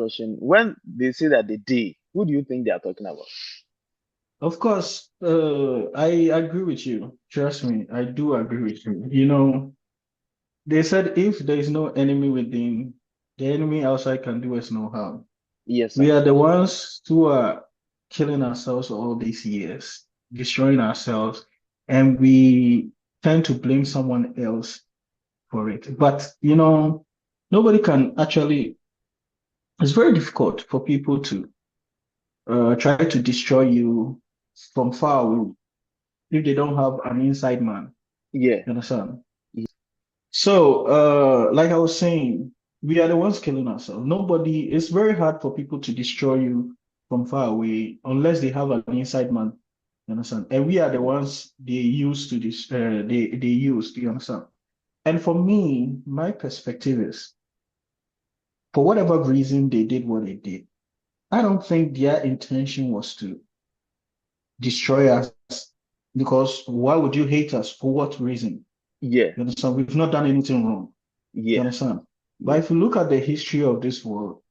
question. When they say that they, who do you think they are talking about? Of course, I agree with you. Trust me, I do agree with you. They said if there is no enemy within, the enemy outside can do us no harm. Yes, We sir. are the ones who are killing ourselves all these years, destroying ourselves, and we tend to blame someone else for it. But, nobody can actually, it's very difficult for people to try to destroy you from far away if they don't have an inside man. Yeah. You understand? So, like I was saying, we are the ones killing ourselves. Nobody, it's very hard for people to destroy you from far away unless they have an inside man. You understand? And we are the ones they use to this, they use, do you understand? And for me, my perspective is for whatever reason they did what they did, I don't think their intention was to destroy us because why would you hate us? For what reason? Yeah. You understand? We've not done anything wrong. You Yeah. understand? But Yeah. if you look at the history of this world,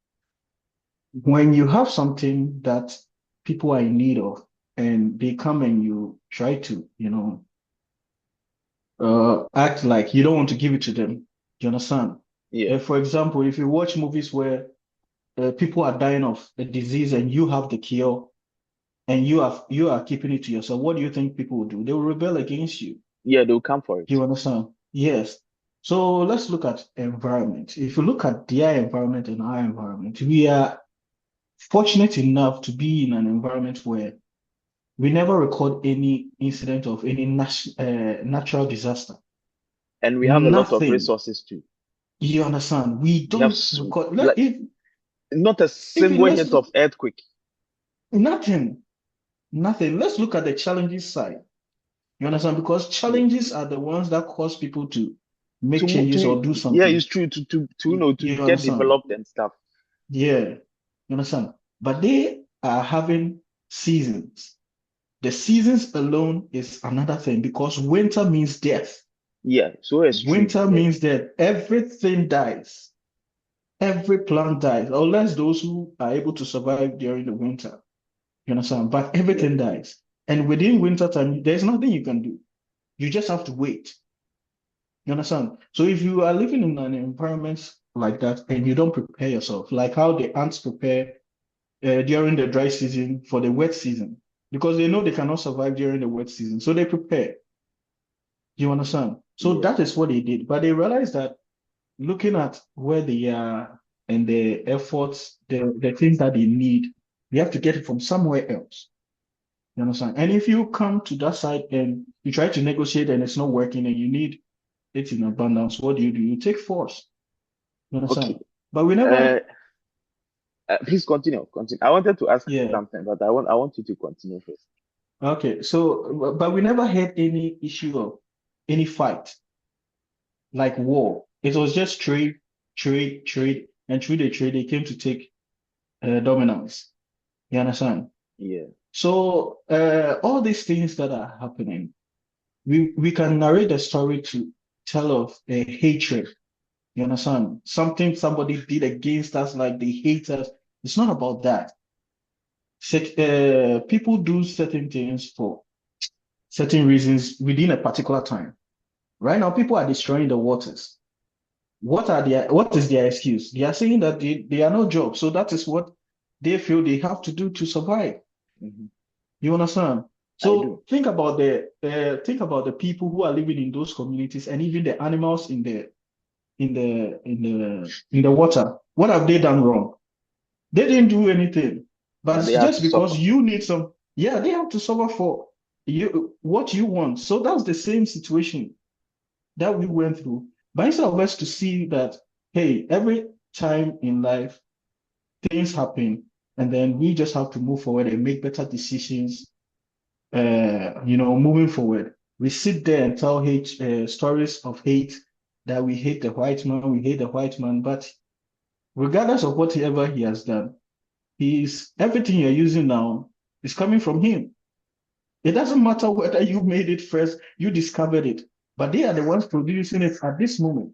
when you have something that people are in need of and they come and you try to, act like you don't want to give it to them, you understand? Yeah. For example, if you watch movies where people are dying of a disease and you have the cure and you are keeping it to yourself, what do you think people will do? They will rebel against you. Yeah, they'll come for it. You understand? Yes. So let's look at environment. If you look at their environment and our environment, we are fortunate enough to be in an environment where we never record any incident of any natural disaster. And we have a lot of Nothing. resources too. You understand? We We have don't record. like not a If you single let's hint of earthquake. nothing, nothing. Let's look at the challenges side. You understand? Because Yeah. challenges are the ones that cause people to make changes To or do yeah, something. it's true to to You get understand? developed and stuff. Yeah, you understand? But they are having seasons. The seasons alone is another thing because winter means death. Yeah, so extreme. Winter Yeah. means that everything dies. Every plant dies, unless those who are able to survive during the winter. You understand? But Yeah. everything dies. And within winter time, there's nothing you can do. You just have to wait. You understand? So if you are living in an environment like that and you don't prepare yourself, like how the ants prepare during the dry season for the wet season because they know they cannot survive during the wet season. So they prepare. You understand? So Yeah. that is what they did. But they realized that looking at where they are and the efforts, the things that they need, they have to get it from somewhere else. You understand? And if you come to that side and you try to negotiate and it's not working and you need it in abundance, what do? You take force. You Okay. understand? But we never, Uh, please continue. Continue. I wanted to ask yeah. something, but I want you to continue first. Okay. So, but we never had any issue of any fight like war. It was just trade, trade, trade, and through the trade, they came to take dominance. You understand? Yeah. So all these things that are happening, we can narrate the story to tell of a hatred. You understand? Something somebody did against us, like they hate us. It's not about that. People do certain things for certain reasons within a particular time. Right now, people are destroying the waters. What is their excuse? They are saying that they are no job. So that is what they feel they have to do to survive. Hmm. You understand? I do. So think about the people who are living in those communities and even the animals in the water. What have they done wrong? They didn't do anything. But But they it's have just to suffer. because you need some, yeah, they have to suffer for you what you want. So that's the same situation that we went through. But instead of us to see that, hey, every time in life things happen, and then we just have to move forward and make better decisions. Moving forward, we sit there and tell hate stories of hate that we hate the white man, we hate the white man. But regardless of whatever he has done, he's everything you're using now is coming from him. It doesn't matter whether you made it first, you discovered it, but they are the ones producing it at this moment.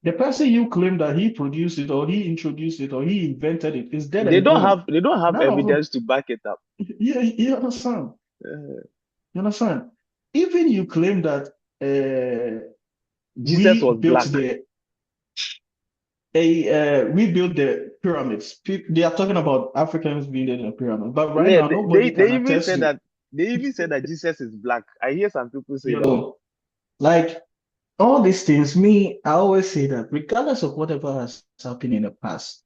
The person you claim that he produced it or he introduced it or he invented it is dead They and don't gone. have they don't have None of them. evidence to back it up. Yeah, you understand? Uh, You understand? Even you claim that Jesus we was built black. we built the pyramids. They are talking about Africans building the pyramid, but right Yeah, now nobody can they even attest said to, that Jesus is black. I hear some people say you that. know, like all these things. Me, I always say that regardless of whatever has happened in the past,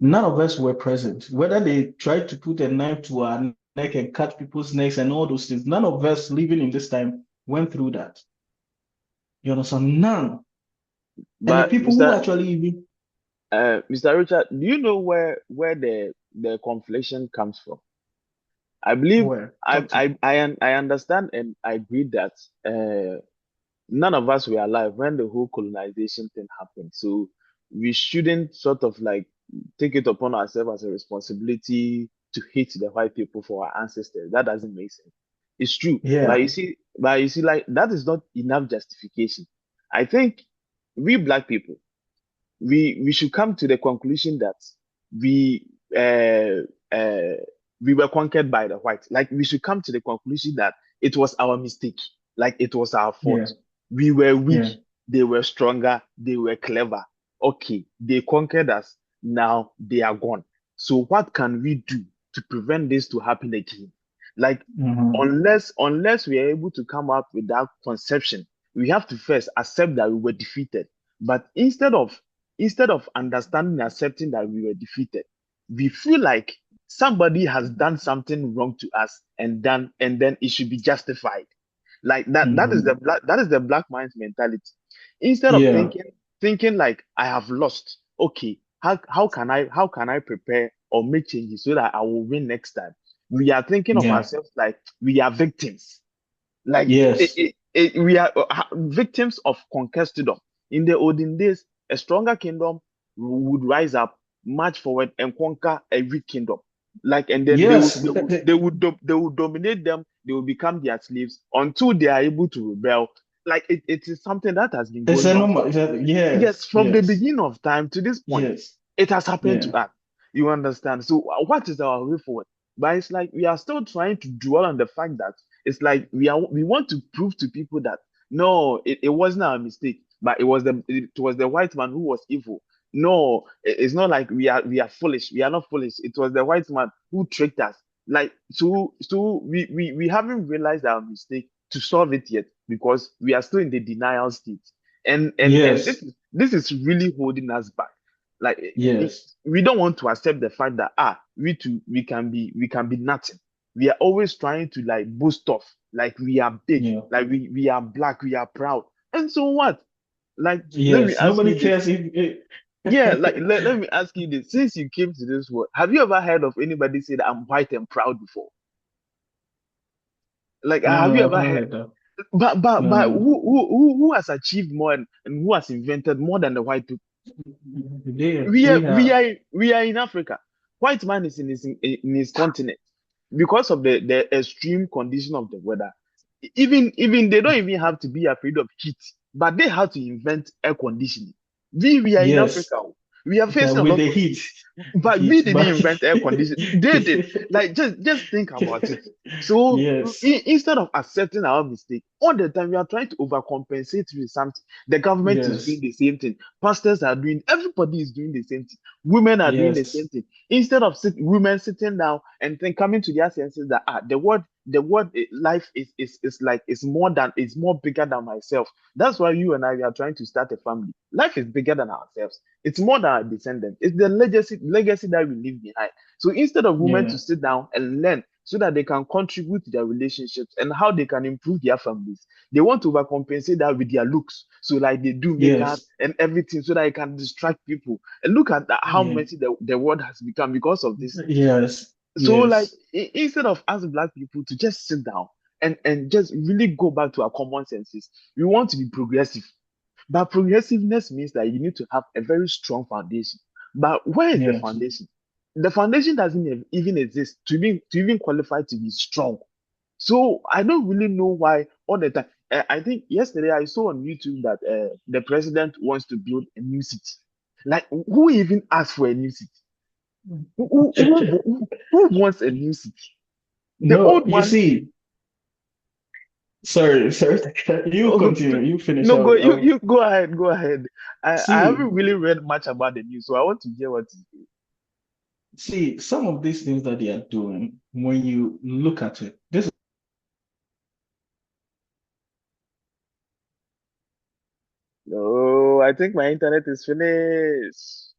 none of us were present. Whether they tried to put a knife to our neck and cut people's necks and all those things, none of us living in this time went through that. You understand? None. And the But people who actually even Mr. Richard, do you know where the conflation comes from? I believe were talk to me. I understand and I agree that none of us were alive when the whole colonization thing happened. So we shouldn't sort of like take it upon ourselves as a responsibility to hate the white people for our ancestors. That doesn't make sense. It's true. Yeah, But you see, like that is not enough justification. I think we black people, we should come to the conclusion that we uh, uh, we were conquered by the whites. Like we should come to the conclusion that it was our mistake. Like it was our yeah, fault. We were weak. yeah. They were stronger. They were clever. Okay, they conquered us. Now they are gone. So what can we do to prevent this to happen again? Like Hmm. unless we are able to come up with that conception, we have to first accept that we were defeated. But instead of understanding and accepting that we were defeated, we feel like somebody has done something wrong to us and then it should be justified. Like Hmm. that is the black man's mentality. Instead of Yeah, thinking like I have lost, okay, how can I prepare or make changes so that I will win next time? We are thinking of yeah, ourselves like we are victims, like yes. we are victims of conquistador. In the olden days, a stronger kingdom would rise up, march forward, and conquer a weak kingdom. Like, and then Yes, they would dominate them. They will become their slaves until they are able to rebel. Like it is something that has been it's going a on normal. from Yes, yes, from the yes, beginning of time to this point. yes, It has happened to yeah, us. You understand? So what is our way forward? But it's like we are still trying to dwell on the fact that it's like we want to prove to people that no, it wasn't our mistake, but it was the white man who was evil. No, it's not like we are foolish. We are not foolish. It was the white man who tricked us. Like we haven't realized our mistake to solve it yet because we are still in the denial state. And yes, this is really holding us back. Like yes, we don't want to accept the fact that we too we can be nothing. We are always trying to like boost off like we are big, yeah, like we are black, we are proud. And so what? Like let me yes. ask Nobody you this. cares if Yeah, like let me ask you this. Since you came to this world, have you ever heard of anybody say that I'm white and proud before? Like have you no, I've ever not heard? heard that. But No, who has achieved more and who has invented more than the white people? we are they we have. are we are in Africa. White man is in his continent because of the extreme condition of the weather. Even they don't even have to be afraid of heat, but they have to invent air conditioning. We are in Yes, Africa. We are facing a with lot the of heat, heat, but we heat, didn't but invent air conditioning. They did. Like just think about it. So yes, instead of accepting our mistake, all the time we are trying to overcompensate with something. The government is doing yes, the same thing. Pastors are doing. Everybody is doing the same thing. Women are doing the same yes, thing. Instead of women sitting down and then coming to their senses that the word life is like it's more bigger than myself. That's why you and I we are trying to start a family. Life is bigger than ourselves. It's more than our descendants. It's the legacy that we leave behind. So instead of women yeah, to sit down and learn so that they can contribute to their relationships and how they can improve their families, they want to overcompensate that with their looks. So like they do makeup yes, and everything so that it can distract people. And look at that, how yeah, messy the world has become because of this. yes, So like yes, instead of us black people to just sit down and just really go back to our common senses, we want to be progressive. But progressiveness means that you need to have a very strong foundation. But where is the yes, foundation? The foundation doesn't even exist to even qualify to be strong. So I don't really know why all the time. I think yesterday I saw on YouTube that the president wants to build a new city. Like, who even asked for a new city? Who wants a new city? The No, old you one. see, sorry, you Oh, continue, you finish. no, you go ahead, go ahead. I See, haven't really read much about the news, so I want to hear what you say. see, some of these things that they are doing, when you look at it, this No, I think my internet is finished.